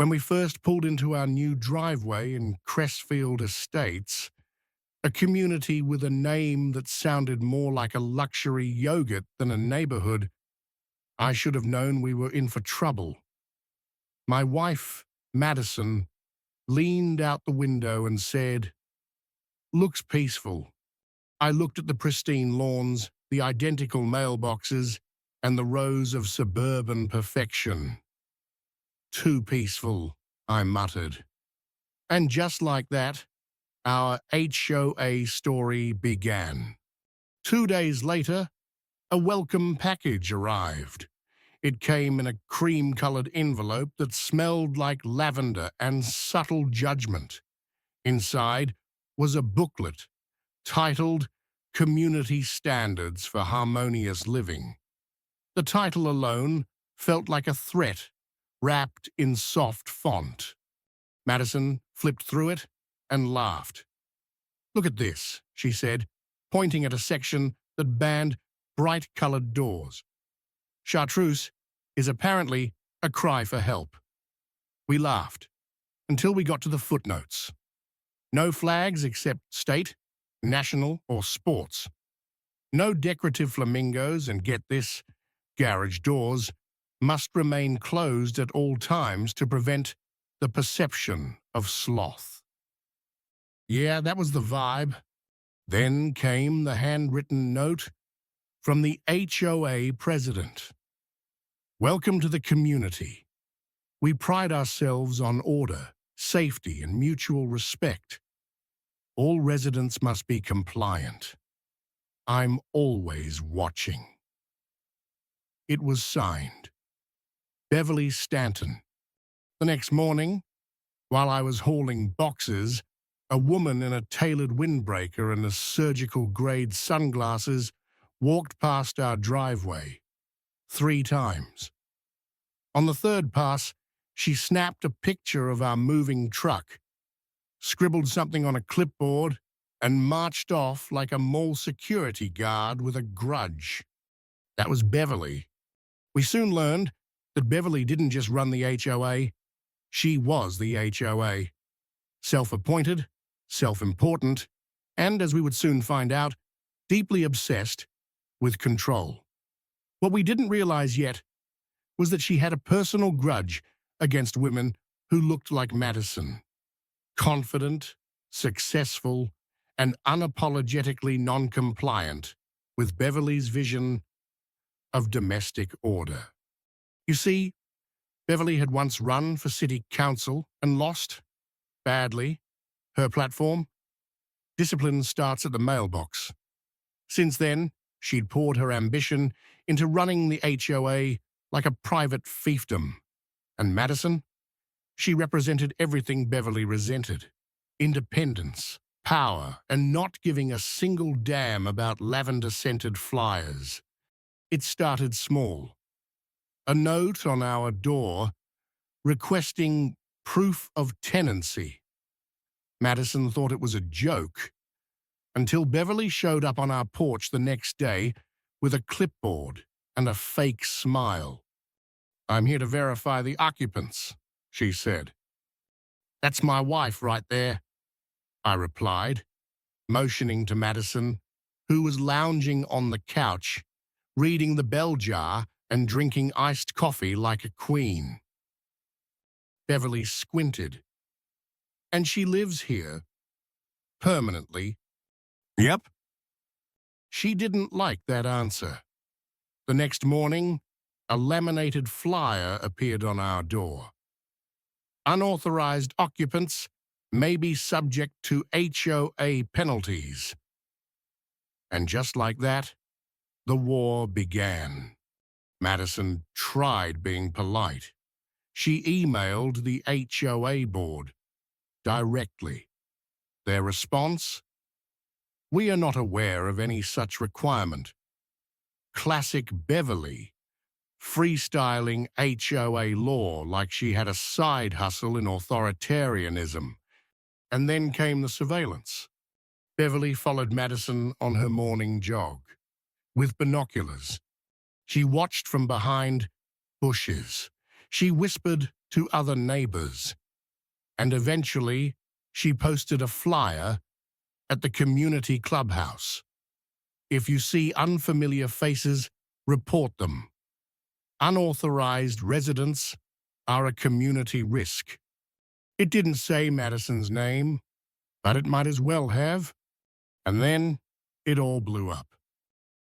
When we first pulled into our new driveway in Crestfield Estates, a community with a name that sounded more like a luxury yogurt than a neighborhood, I should have known we were in for trouble. My wife, Madison, leaned out the window and said, "Looks peaceful." I looked at the pristine lawns, the identical mailboxes, and the rows of suburban perfection. "Too peaceful," I muttered. And just like that, our HOA story began. 2 days later, a welcome package arrived. It came in a cream-colored envelope that smelled like lavender and subtle judgment. Inside was a booklet titled Community Standards for Harmonious Living. The title alone felt like a threat wrapped in soft font. Madison flipped through it and laughed. "Look at this," she said, pointing at a section that banned bright-colored doors. "Chartreuse is apparently a cry for help." We laughed until we got to the footnotes. No flags except state, national, or sports. No decorative flamingos, and get this, garage doors must remain closed at all times to prevent the perception of sloth. Yeah, that was the vibe. Then came the handwritten note from the HOA president. "Welcome to the community. We pride ourselves on order, safety, and mutual respect. All residents must be compliant. I'm always watching." It was signed Beverly Stanton. The next morning, while I was hauling boxes, a woman in a tailored windbreaker and a surgical-grade sunglasses walked past our driveway 3 times. On the third pass, she snapped a picture of our moving truck, scribbled something on a clipboard, and marched off like a mall security guard with a grudge. That was Beverly. We soon learned that Beverly didn't just run the HOA, she was the HOA. Self-appointed, self-important, and, as we would soon find out, deeply obsessed with control. What we didn't realize yet was that she had a personal grudge against women who looked like Madison. Confident, successful, and unapologetically non-compliant with Beverly's vision of domestic order. You see, Beverly had once run for city council and lost, badly, her platform. Discipline starts at the mailbox. Since then, she'd poured her ambition into running the HOA like a private fiefdom. And Madison? She represented everything Beverly resented: independence, power, and not giving a single damn about lavender-scented flyers. It started small. A note on our door requesting proof of tenancy. Madison thought it was a joke, until Beverly showed up on our porch the next day with a clipboard and a fake smile. "I'm here to verify the occupants," she said. "That's my wife right there," I replied, motioning to Madison, who was lounging on the couch, reading the bell jar and drinking iced coffee like a queen. Beverly squinted. "And she lives here, permanently?" "Yep." She didn't like that answer. The next morning, a laminated flyer appeared on our door. "Unauthorized occupants may be subject to HOA penalties." And just like that, the war began. Madison tried being polite. She emailed the HOA board directly. Their response? "We are not aware of any such requirement." Classic Beverly, freestyling HOA law like she had a side hustle in authoritarianism. And then came the surveillance. Beverly followed Madison on her morning jog. With binoculars, she watched from behind bushes. She whispered to other neighbors, and eventually she posted a flyer at the community clubhouse. If you see unfamiliar faces, report them. Unauthorized residents are a community risk. It didn't say Madison's name, but it might as well have. And then it all blew up.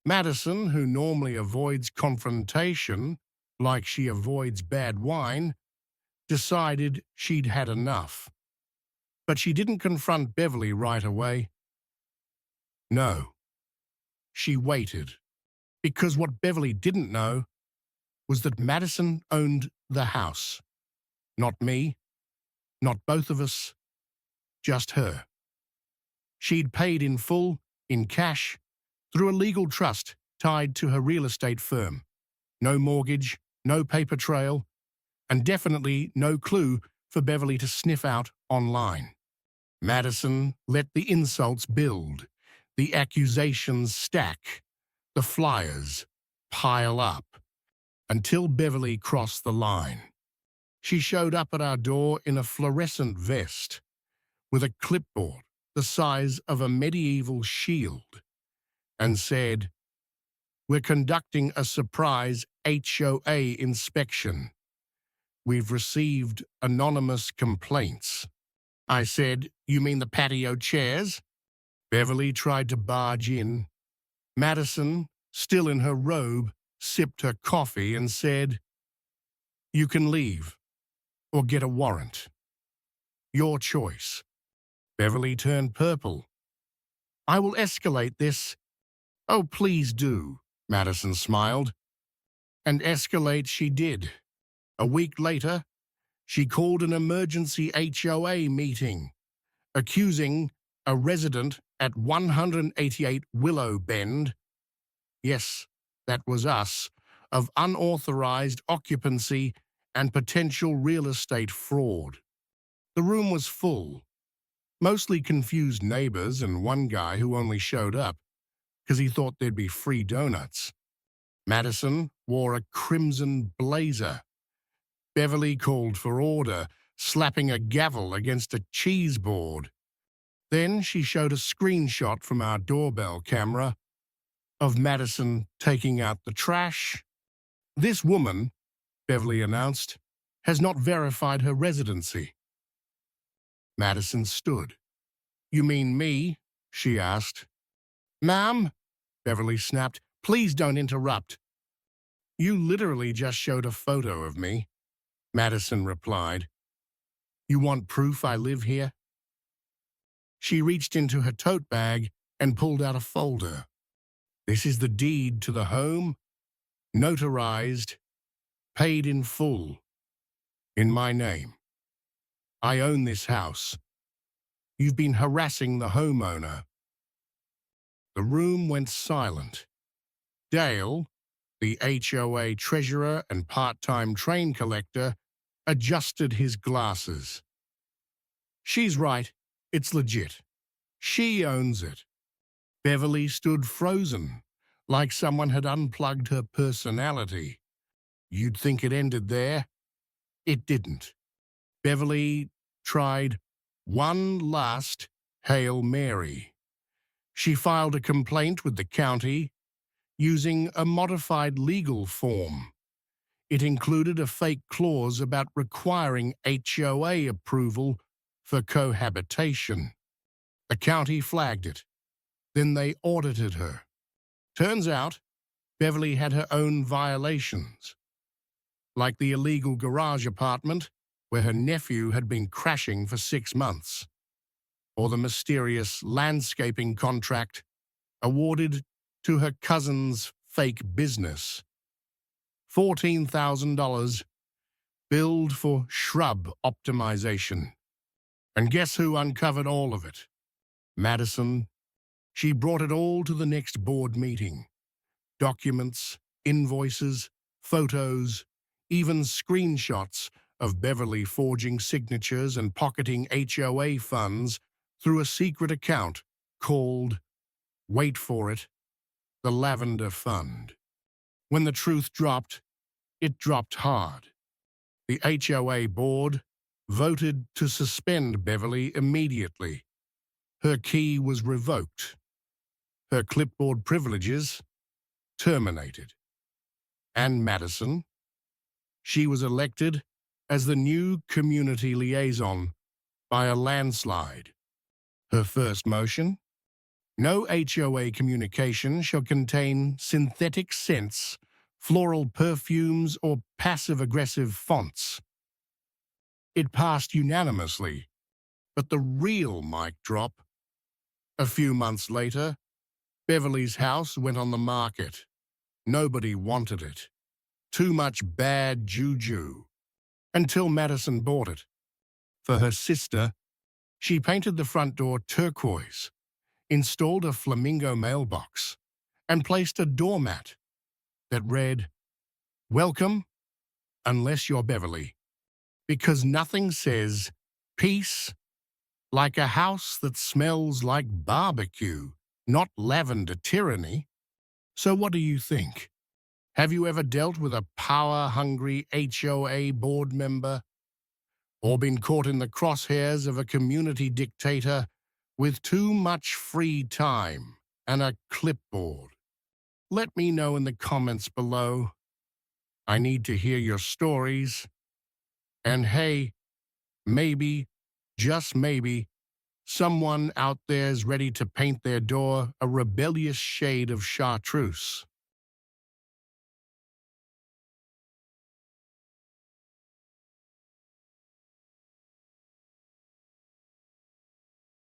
Madison, who normally avoids confrontation like she avoids bad wine, decided she'd had enough. But she didn't confront Beverly right away. No. She waited. Because what Beverly didn't know was that Madison owned the house. Not me, not both of us, just her. She'd paid in full, in cash, through a legal trust tied to her real estate firm. No mortgage, no paper trail, and definitely no clue for Beverly to sniff out online. Madison let the insults build, the accusations stack, the flyers pile up, until Beverly crossed the line. She showed up at our door in a fluorescent vest, with a clipboard the size of a medieval shield, and said, "We're conducting a surprise HOA inspection. We've received anonymous complaints." I said, "You mean the patio chairs?" Beverly tried to barge in. Madison, still in her robe, sipped her coffee and said, "You can leave, or get a warrant. Your choice." Beverly turned purple. "I will escalate this." "Oh, please do," Madison smiled. And escalate she did. A week later, she called an emergency HOA meeting, accusing a resident at 188 Willow Bend, yes, that was us, of unauthorized occupancy and potential real estate fraud. The room was full, mostly confused neighbors and one guy who only showed up because he thought there'd be free donuts. Madison wore a crimson blazer. Beverly called for order, slapping a gavel against a cheese board. Then she showed a screenshot from our doorbell camera of Madison taking out the trash. "This woman," Beverly announced, "has not verified her residency." Madison stood. "You mean me?" she asked. "Ma'am," Beverly snapped, "please don't interrupt." "You literally just showed a photo of me," Madison replied. "You want proof I live here?" She reached into her tote bag and pulled out a folder. "This is the deed to the home, notarized, paid in full, in my name. I own this house. You've been harassing the homeowner." The room went silent. Dale, the HOA treasurer and part-time train collector, adjusted his glasses. "She's right. It's legit. She owns it." Beverly stood frozen, like someone had unplugged her personality. You'd think it ended there. It didn't. Beverly tried one last Hail Mary. She filed a complaint with the county using a modified legal form. It included a fake clause about requiring HOA approval for cohabitation. The county flagged it. Then they audited her. Turns out, Beverly had her own violations, like the illegal garage apartment where her nephew had been crashing for 6 months, or the mysterious landscaping contract awarded to her cousin's fake business. $14,000 billed for shrub optimization. And guess who uncovered all of it? Madison. She brought it all to the next board meeting. Documents, invoices, photos, even screenshots of Beverly forging signatures and pocketing HOA funds through a secret account called, wait for it, the Lavender Fund. When the truth dropped, it dropped hard. The HOA board voted to suspend Beverly immediately. Her key was revoked. Her clipboard privileges terminated. And Madison, she was elected as the new community liaison by a landslide. Her first motion: no HOA communication shall contain synthetic scents, floral perfumes, or passive-aggressive fonts. It passed unanimously, but the real mic drop: a few months later, Beverly's house went on the market. Nobody wanted it. Too much bad juju. Until Madison bought it. For her sister, she painted the front door turquoise, installed a flamingo mailbox, and placed a doormat that read, "Welcome, unless you're Beverly," because nothing says peace like a house that smells like barbecue, not lavender tyranny. So what do you think? Have you ever dealt with a power-hungry HOA board member? Or been caught in the crosshairs of a community dictator with too much free time and a clipboard? Let me know in the comments below. I need to hear your stories. And hey, maybe, just maybe, someone out there's ready to paint their door a rebellious shade of chartreuse.